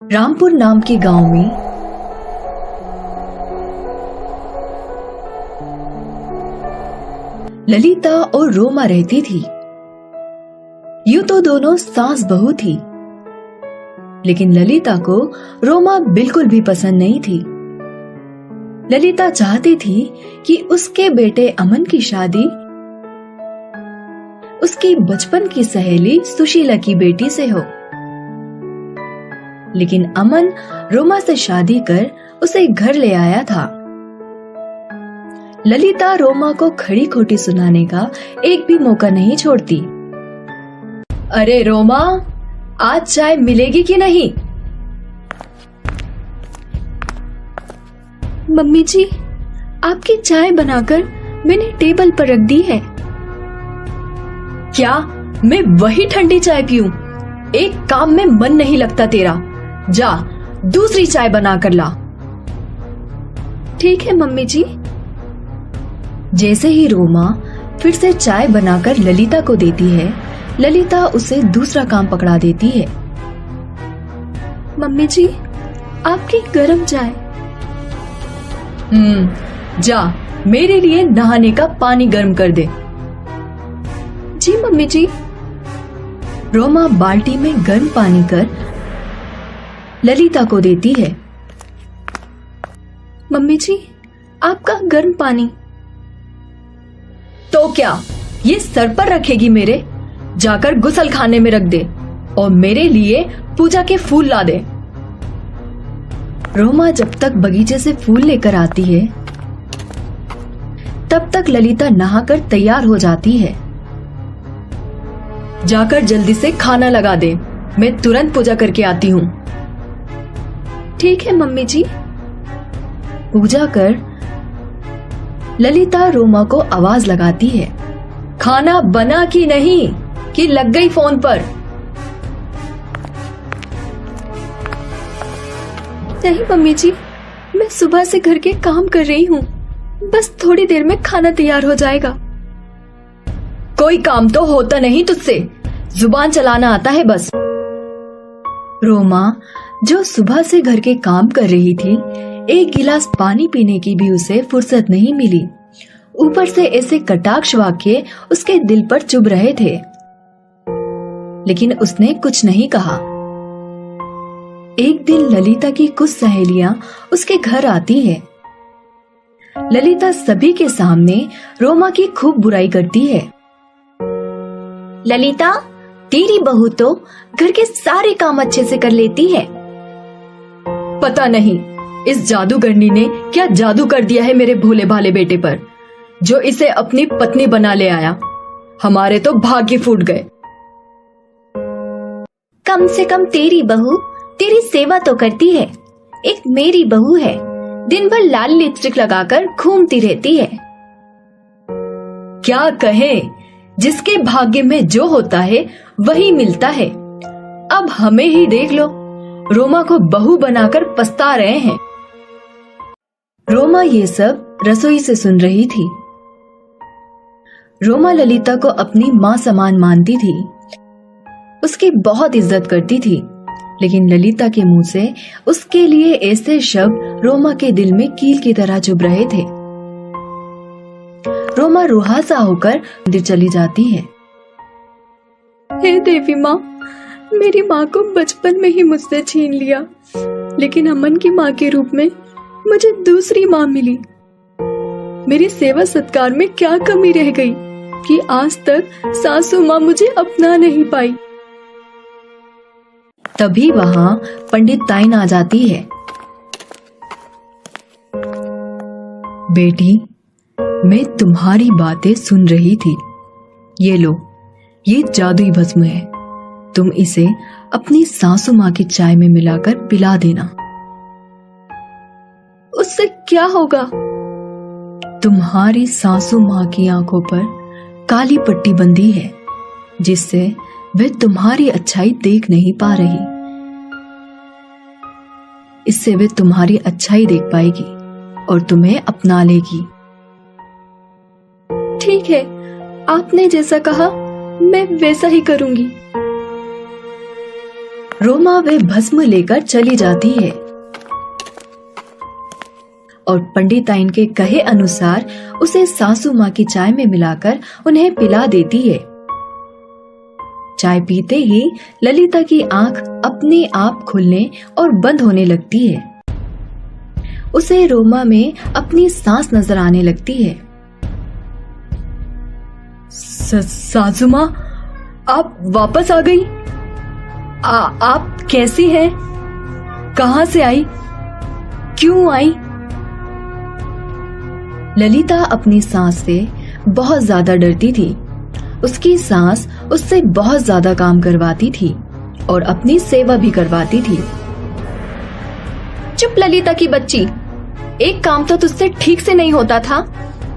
रामपुर नाम के गांव में ललिता और रोमा रहती थी। यूं तो दोनों सास बहू थी, लेकिन ललिता को रोमा बिल्कुल भी पसंद नहीं थी। ललिता चाहती थी कि उसके बेटे अमन की शादी उसकी बचपन की सहेली सुशीला की बेटी से हो, लेकिन अमन रोमा से शादी कर उसे घर ले आया था। ललिता रोमा को खड़ी खोटी सुनाने का एक भी मौका नहीं छोड़ती। अरे रोमा, आज चाय मिलेगी कि नहीं? मम्मी जी, आपकी चाय बनाकर मैंने टेबल पर रख दी है। क्या मैं वही ठंडी चाय पीऊं? एक काम में मन नहीं लगता तेरा। जा, दूसरी चाय बना कर ला। ठीक है मम्मी जी। जैसे ही रोमा फिर से चाय बनाकर ललिता को देती है, ललिता उसे दूसरा काम पकड़ा देती है। मम्मी जी, आपकी गरम चाय। जा, मेरे लिए नहाने का पानी गर्म कर दे। जी मम्मी जी। रोमा बाल्टी में गर्म पानी कर ललिता को देती है। मम्मी जी, आपका गर्म पानी। तो क्या ये सर पर रखेगी मेरे? जाकर गुसल खाने में रख दे और मेरे लिए पूजा के फूल ला दे। रोमा जब तक बगीचे से फूल लेकर आती है, तब तक ललिता नहाकर तैयार हो जाती है। जाकर जल्दी से खाना लगा दे, मैं तुरंत पूजा करके आती हूँ। ठीक है मम्मी जी। पूजा कर ललिता रोमा को आवाज लगाती है। खाना बना कि नहीं, कि लग गई फोन पर? नहीं मम्मी जी, मैं सुबह से घर के काम कर रही हूँ। बस थोड़ी देर में खाना तैयार हो जाएगा। कोई काम तो होता नहीं तुझसे, जुबान चलाना आता है बस। रोमा, जो सुबह से घर के काम कर रही थी, एक गिलास पानी पीने की भी उसे फुर्सत नहीं मिली। ऊपर से ऐसे कटाक्ष वाक्य उसके दिल पर चुभ रहे थे, लेकिन उसने कुछ नहीं कहा। एक दिन ललिता की कुछ सहेलियां उसके घर आती है। ललिता सभी के सामने रोमा की खूब बुराई करती है। ललिता, तेरी बहू तो घर के सारे काम अच्छे से कर लेती है। पता नहीं इस जादूगरनी ने क्या जादू कर दिया है मेरे भोले भाले बेटे पर, जो इसे अपनी पत्नी बना ले आया। हमारे तो भाग्य फूट गए। कम से कम तेरी बहू तेरी सेवा तो करती है। एक मेरी बहू है, दिन भर लाल लिपस्टिक लगाकर घूमती रहती है। क्या कहें, जिसके भाग्य में जो होता है वही मिलता है। अब हमें ही देख लो, रोमा को बहू बनाकर पछता रहे हैं। रोमा ये सब रसोई से सुन रही थी। रोमा ललिता को अपनी माँ समान मानती थी, उसकी बहुत इज्जत करती थी, लेकिन ललिता के मुंह से उसके लिए ऐसे शब्द रोमा के दिल में कील की तरह चुभ रहे थे। रोमा रुहासा होकर मंदिर चली जाती है। हे देवी माँ, मेरी माँ को बचपन में ही मुझसे छीन लिया, लेकिन अमन की माँ के रूप में मुझे दूसरी माँ मिली। मेरी सेवा सत्कार में क्या कमी रह गई कि आज तक सासू माँ मुझे अपना नहीं पाई। तभी वहां पंडित ताइन आ जाती है। बेटी, मैं तुम्हारी बातें सुन रही थी। ये लो, ये जादुई भस्म है। तुम इसे अपनी सासू माँ की चाय में मिलाकर पिला देना। उससे क्या होगा? तुम्हारी सासू माँ की आंखों पर काली पट्टी बंधी है, जिससे वे तुम्हारी अच्छाई देख नहीं पा रही। इससे वे तुम्हारी अच्छाई देख पाएगी और तुम्हें अपना लेगी। ठीक है, आपने जैसा कहा मैं वैसा ही करूंगी। रोमा वे भस्म लेकर चली जाती है और पंडिताइन के कहे अनुसार उसे सासू माँ की चाय में मिलाकर उन्हें पिला देती है। चाय पीते ही ललिता की आंख अपने आप खुलने और बंद होने लगती है। उसे रोमा में अपनी सांस नजर आने लगती है। सासू माँ, आप वापस आ गई? आप कैसी हैं? कहां से आई? क्यों आई? ललिता अपनी सांस से बहुत ज्यादा डरती थी। उसकी सांस उससे बहुत ज्यादा काम करवाती थी और अपनी सेवा भी करवाती थी। चुप ललिता की बच्ची, एक काम तो तुझसे ठीक से नहीं होता था।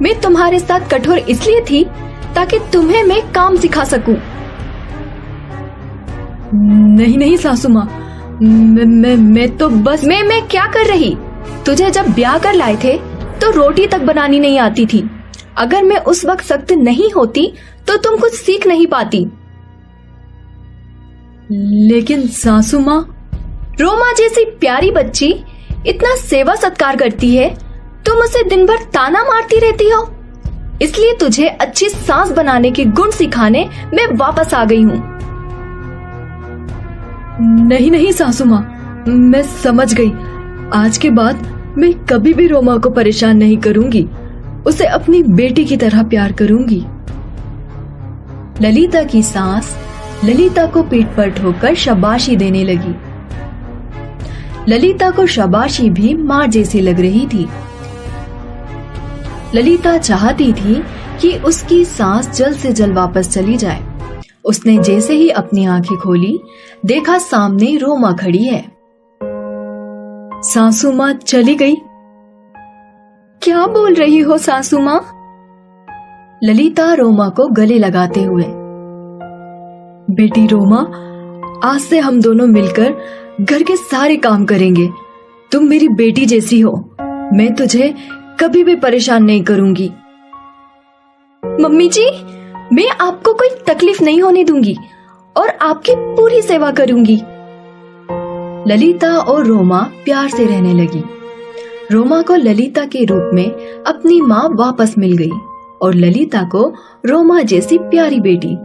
मैं तुम्हारे साथ कठोर इसलिए थी ताकि तुम्हें मैं काम सिखा सकूं। नहीं सासू माँ, मैं तो बस मैं क्या कर रही? तुझे जब ब्याह कर लाए थे तो रोटी तक बनानी नहीं आती थी। अगर मैं उस वक्त सख्त नहीं होती तो तुम कुछ सीख नहीं पाती। लेकिन सासू माँ, रोमा जैसी प्यारी बच्ची इतना सेवा सत्कार करती है, तुम उसे दिन भर ताना मारती रहती हो। इसलिए तुझे अच्छी सांस बनाने के गुण सिखाने मैं वापस आ गई हूँ। नहीं सासू माँ, मैं समझ गई। आज के बाद मैं कभी भी रोमा को परेशान नहीं करूंगी। उसे अपनी बेटी की तरह प्यार करूंगी। ललिता की सास ललिता को पीठ पर ठोकर शाबाशी देने लगी। ललिता को शाबाशी भी मां जैसी लग रही थी। ललिता चाहती थी कि उसकी सांस जल्द से जल्द वापस चली जाए। उसने जैसे ही अपनी आंखें खोली, देखा सामने रोमा खड़ी है। सासू माँ चली गई? क्या बोल रही हो सासू माँ? ललिता रोमा को गले लगाते हुए। बेटी रोमा, आज से हम दोनों मिलकर घर के सारे काम करेंगे। तुम मेरी बेटी जैसी हो। मैं तुझे कभी भी परेशान नहीं करूंगी। मम्मी जी, मैं आपको कोई तकलीफ नहीं होने दूंगी और आपकी पूरी सेवा करूंगी। ललिता और रोमा प्यार से रहने लगी। रोमा को ललिता के रूप में अपनी माँ वापस मिल गई और ललिता को रोमा जैसी प्यारी बेटी।